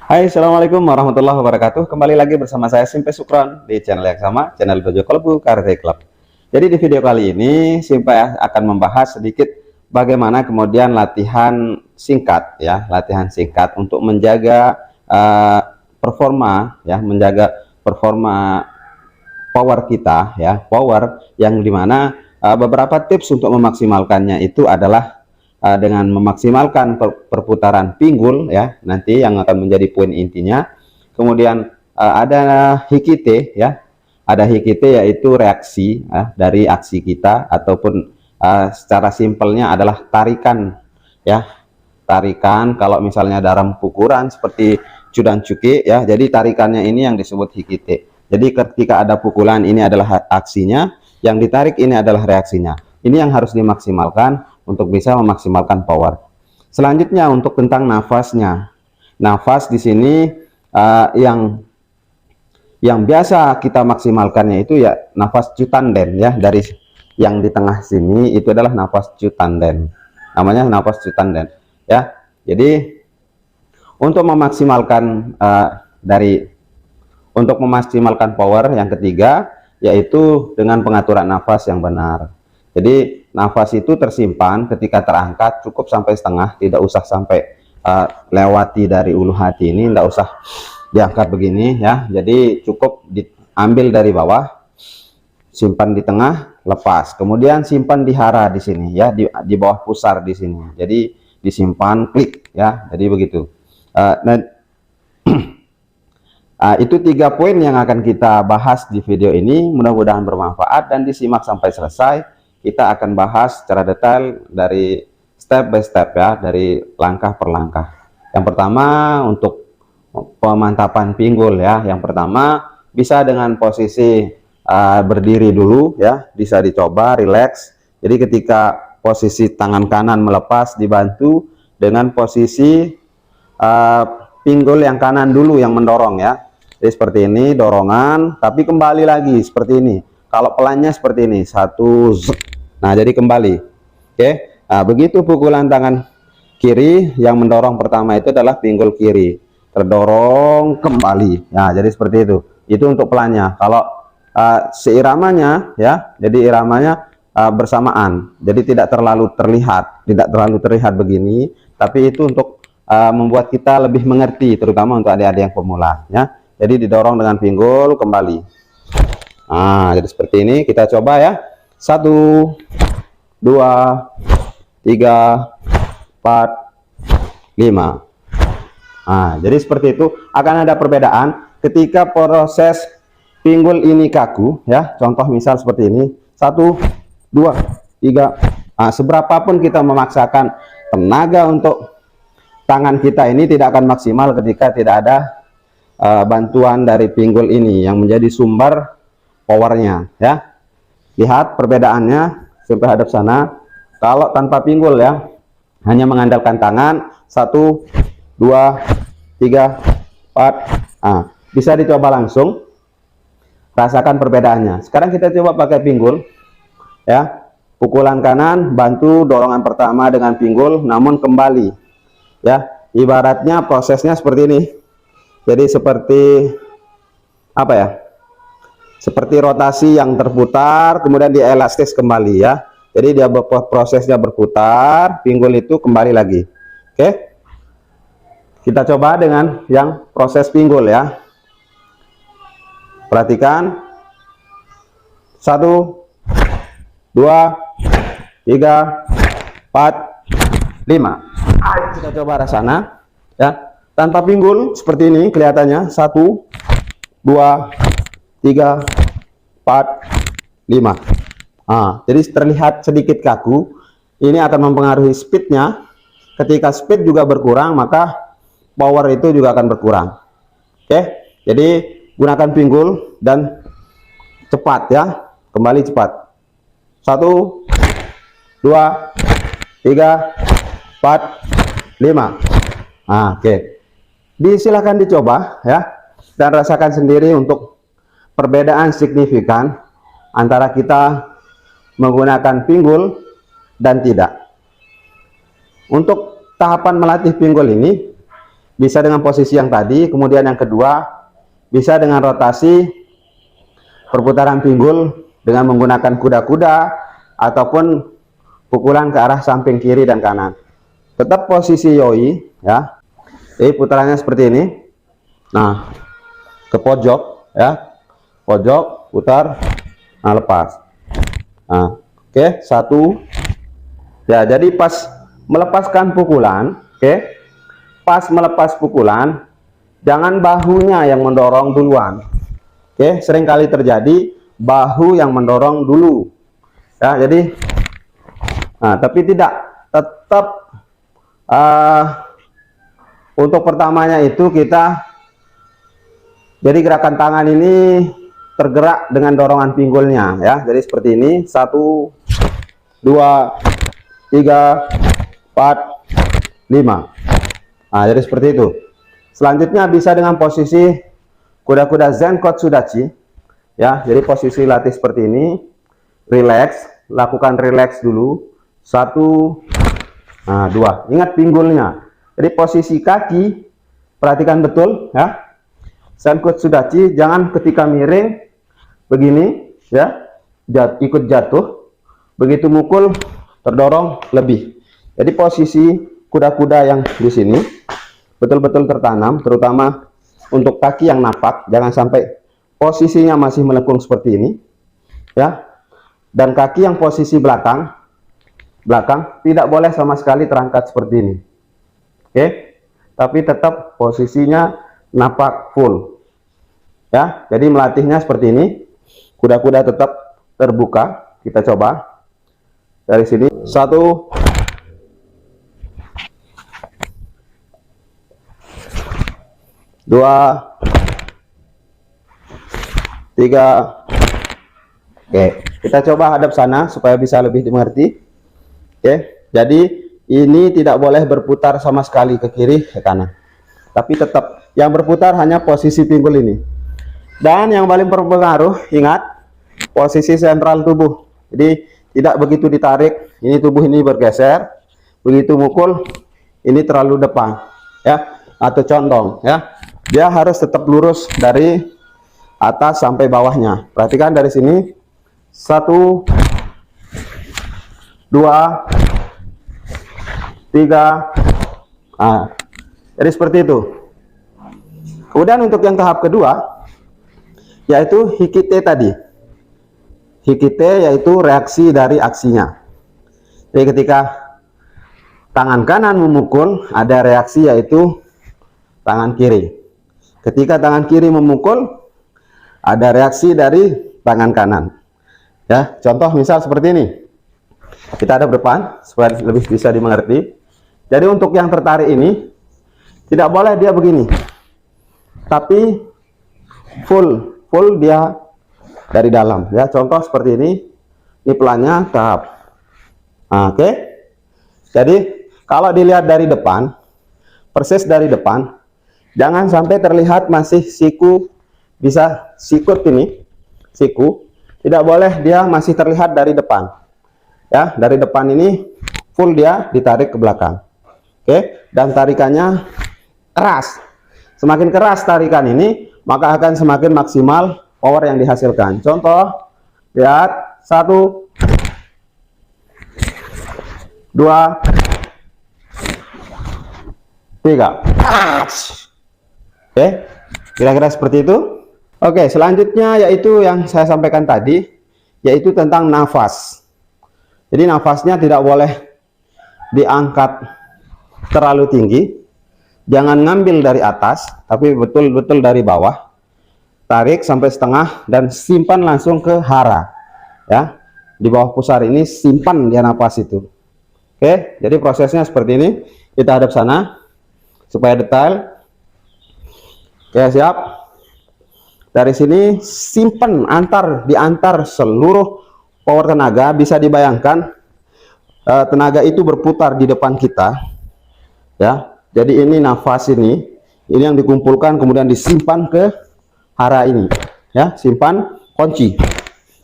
Hai, assalamualaikum warahmatullahi wabarakatuh. Kembali lagi bersama saya Simpe Sukron di channel yang sama, channel Dojo Kolbu Karate Club. Jadi di video kali ini Simpe akan membahas sedikit bagaimana kemudian latihan singkat, ya, latihan singkat untuk menjaga performa, ya, menjaga performa power kita, ya, power yang dimana beberapa tips untuk memaksimalkannya itu adalah dengan memaksimalkan perputaran pinggul, ya, nanti yang akan menjadi poin intinya. Kemudian ada hikite, ya, ada hikite yaitu reaksi, ya, dari aksi kita, ataupun secara simpelnya adalah tarikan, ya, tarikan. Kalau misalnya dalam pukulan seperti Chudan Chuki, ya, jadi tarikannya ini yang disebut hikite. Jadi ketika ada pukulan, ini adalah aksinya, yang ditarik ini adalah reaksinya. Ini yang harus dimaksimalkan untuk bisa memaksimalkan power. Selanjutnya untuk tentang nafasnya. Nafas di sini yang biasa kita maksimalkannya itu ya nafas Chutanden, ya, dari yang di tengah sini itu adalah nafas Chutanden. Namanya nafas Chutanden, ya. Jadi untuk memaksimalkan untuk memaksimalkan power yang ketiga yaitu dengan pengaturan nafas yang benar. Jadi nafas itu tersimpan ketika terangkat cukup sampai setengah, tidak usah sampai lewati dari ulu hati ini, tidak usah diangkat begini, ya. Jadi cukup diambil dari bawah, simpan di tengah, lepas, kemudian simpan di hara di sini, ya, di bawah pusar di sini. Jadi disimpan, klik, ya. Jadi begitu. Itu 3 poin yang akan kita bahas di video ini. Mudah-mudahan bermanfaat dan disimak sampai selesai. Kita akan bahas secara detail dari step by step, ya, dari langkah per langkah. Yang pertama untuk pemantapan pinggul, ya. Yang pertama bisa dengan posisi berdiri dulu, ya, bisa dicoba rileks. Jadi ketika posisi tangan kanan melepas dibantu dengan posisi pinggul yang kanan dulu yang mendorong, ya. Jadi seperti ini dorongan, tapi kembali lagi seperti ini. Kalau pelannya seperti ini, satu, nah jadi kembali. Oke, nah begitu pukulan tangan kiri yang mendorong pertama itu adalah pinggul kiri, terdorong kembali. Nah jadi seperti itu untuk pelannya. Kalau seiramanya, ya, jadi iramanya bersamaan, jadi tidak terlalu terlihat begini, tapi itu untuk membuat kita lebih mengerti, terutama untuk adik-adik yang pemula, ya. Jadi didorong dengan pinggul kembali. Nah jadi seperti ini, kita coba, ya. 1 2 3 4 5. Nah jadi seperti itu. Akan ada perbedaan ketika proses pinggul ini kaku, ya. Contoh misal seperti ini, 1 2 3. Nah, seberapapun kita memaksakan tenaga untuk tangan kita ini tidak akan maksimal ketika tidak ada bantuan dari pinggul ini yang menjadi sumber powernya, ya. Lihat perbedaannya, sampai hadap sana. Kalau tanpa pinggul, ya, hanya mengandalkan tangan, 1 2 3 4. Nah, bisa dicoba langsung, rasakan perbedaannya. Sekarang kita coba pakai pinggul, ya. Pukulan kanan bantu dorongan pertama dengan pinggul, namun kembali, ya. Ibaratnya prosesnya seperti ini. Jadi seperti apa, ya, seperti rotasi yang terputar kemudian dielastis kembali, ya. Jadi dia prosesnya berputar, pinggul itu kembali lagi. Oke, kita coba dengan yang proses pinggul, ya. Perhatikan, 1 2 3 4 5. Kita coba arah sana, ya. Tanpa pinggul seperti ini kelihatannya, 1 2 3 4 5. Nah, jadi terlihat sedikit kaku. Ini akan mempengaruhi speednya. Ketika speed juga berkurang, maka power itu juga akan berkurang. Oke, jadi gunakan pinggul dan cepat, ya, kembali cepat. 1 2 3 4 5. Nah, oke. Silakan dicoba, ya, dan rasakan sendiri untuk perbedaan signifikan antara kita menggunakan pinggul dan tidak. Untuk tahapan melatih pinggul ini, bisa dengan posisi yang tadi, kemudian yang kedua bisa dengan rotasi perputaran pinggul dengan menggunakan kuda-kuda ataupun pukulan ke arah samping kiri dan kanan. Tetap posisi yoi ya. Jadi putarannya seperti ini. Nah, ke pojok ya. Pojok, putar, nah lepas. Nah, oke, satu. Ya, jadi pas melepaskan pukulan, oke. Pas melepas pukulan, jangan bahunya yang mendorong duluan. Oke, seringkali terjadi bahu yang mendorong dulu. Ya, jadi nah, tapi tidak, tetap untuk pertamanya itu kita, jadi gerakan tangan ini tergerak dengan dorongan pinggulnya ya. Jadi seperti ini, 1 2 3 4 5. Nah, jadi seperti itu. Selanjutnya bisa dengan posisi kuda-kuda Zen Kotsudachi ya. Jadi posisi latih seperti ini, relax, lakukan relax dulu, 1, nah 2, ingat pinggulnya. Jadi posisi kaki perhatikan betul ya. Zen Kotsudachi, jangan ketika miring begini ya, ikut jatuh, begitu mukul terdorong lebih. Jadi posisi kuda-kuda yang di sini betul-betul tertanam, terutama untuk kaki yang napak, jangan sampai posisinya masih melengkung seperti ini ya. Dan kaki yang posisi belakang tidak boleh sama sekali terangkat seperti ini. Oke, tapi tetap posisinya napak full ya. Jadi melatihnya seperti ini, kuda-kuda tetap terbuka. Kita coba dari sini, 1 2 3. Oke, kita coba hadap sana supaya bisa lebih dimengerti. Oke, jadi ini tidak boleh berputar sama sekali ke kiri ke kanan, tapi tetap yang berputar hanya posisi pinggul ini. Dan yang paling berpengaruh, ingat posisi sentral tubuh. Jadi tidak begitu ditarik, ini tubuh ini bergeser, begitu mukul ini terlalu depan ya, atau condong ya. Dia harus tetap lurus dari atas sampai bawahnya. Perhatikan dari sini, 1 2 3. Nah, jadi seperti itu. Kemudian untuk yang tahap kedua, yaitu hikite tadi. Hikite yaitu reaksi dari aksinya. Jadi ketika tangan kanan memukul, ada reaksi yaitu tangan kiri. Ketika tangan kiri memukul, ada reaksi dari tangan kanan. Ya, contoh misal seperti ini. Kita hadap depan supaya lebih bisa dimengerti. Jadi untuk yang tertarik ini tidak boleh dia begini, tapi full dia dari dalam. Ya, contoh seperti ini. Ini pelannya tahap. Nah, oke. Jadi kalau dilihat dari depan, persis dari depan, jangan sampai terlihat masih siku, bisa sikut ini, siku, tidak boleh dia masih terlihat dari depan. Ya, dari depan ini full dia ditarik ke belakang. Oke, dan tarikannya keras. Semakin keras tarikan ini, maka akan semakin maksimal power yang dihasilkan. Contoh, lihat, 1 2 3. Oke, kira-kira seperti itu. Oke, selanjutnya yaitu yang saya sampaikan tadi, yaitu tentang nafas. Jadi nafasnya tidak boleh diangkat terlalu tinggi, jangan ngambil dari atas, tapi betul-betul dari bawah. Tarik sampai setengah dan simpan langsung ke hara. Ya, di bawah pusar ini simpan dia nafas itu. Oke, jadi prosesnya seperti ini. Kita hadap sana supaya detail. Oke, siap. Dari sini simpan diantar seluruh power tenaga. Bisa dibayangkan tenaga itu berputar di depan kita ya. Jadi ini nafas ini yang dikumpulkan kemudian disimpan ke hara ini ya, simpan kunci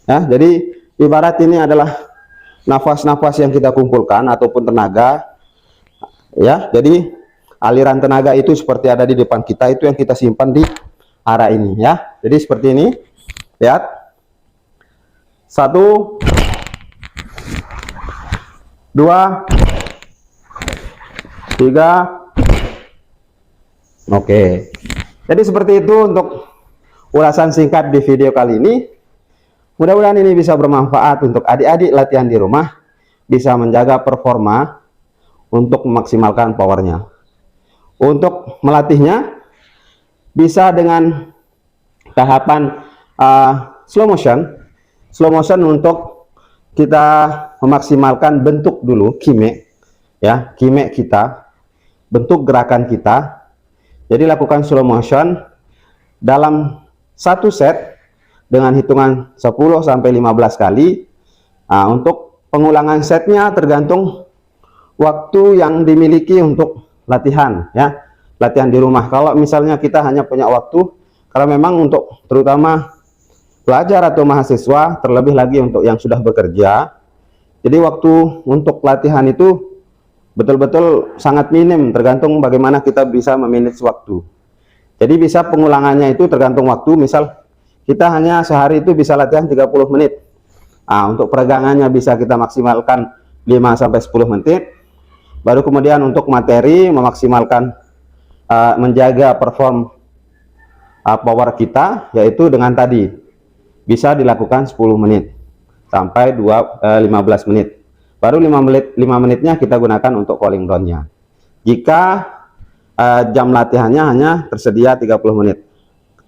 ya. Jadi ibarat ini adalah nafas-nafas yang kita kumpulkan ataupun tenaga ya. Jadi aliran tenaga itu seperti ada di depan kita, itu yang kita simpan di arah ini ya. Jadi seperti ini, lihat, 1, 2, 3. Oke, jadi seperti itu untuk ulasan singkat di video kali ini. Mudah-mudahan ini bisa bermanfaat untuk adik-adik latihan di rumah, bisa menjaga performa untuk memaksimalkan powernya. Untuk melatihnya bisa dengan tahapan slow motion untuk kita memaksimalkan bentuk dulu, kime ya, kime kita, bentuk gerakan kita. Jadi lakukan slow motion dalam satu set dengan hitungan 10 sampai 15 kali. Nah, untuk pengulangan setnya tergantung waktu yang dimiliki untuk latihan ya, latihan di rumah. Kalau misalnya kita hanya punya waktu, karena memang untuk terutama pelajar atau mahasiswa, terlebih lagi untuk yang sudah bekerja, jadi waktu untuk latihan itu betul-betul sangat minim, tergantung bagaimana kita bisa memanage waktu. Jadi bisa pengulangannya itu tergantung waktu. Misal kita hanya sehari itu bisa latihan 30 menit. Nah, untuk peregangannya bisa kita maksimalkan 5 sampai 10 menit. Baru kemudian untuk materi memaksimalkan menjaga perform power kita, yaitu dengan tadi bisa dilakukan 10 menit sampai 15 menit. Baru 5 menitnya kita gunakan untuk cooling down-nya. Jika jam latihannya hanya tersedia 30 menit.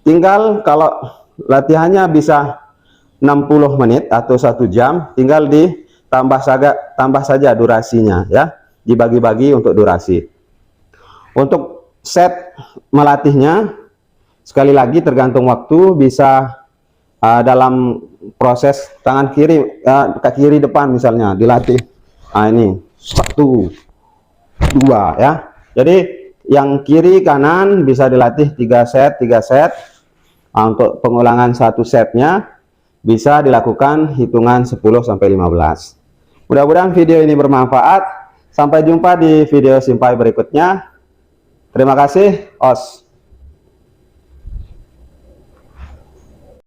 Tinggal kalau latihannya bisa 60 menit atau 1 jam, tinggal tambah saja durasinya ya, dibagi-bagi untuk durasi. Untuk set melatihnya sekali lagi tergantung waktu, bisa dalam proses tangan kiri, kaki kiri depan misalnya dilatih. Nah ini 1, 2 ya. Jadi yang kiri kanan bisa dilatih 3 set. Nah, untuk pengulangan 1 setnya bisa dilakukan hitungan 10 sampai 15. Mudah-mudahan video ini bermanfaat. Sampai jumpa di video simpai berikutnya. Terima kasih. Os.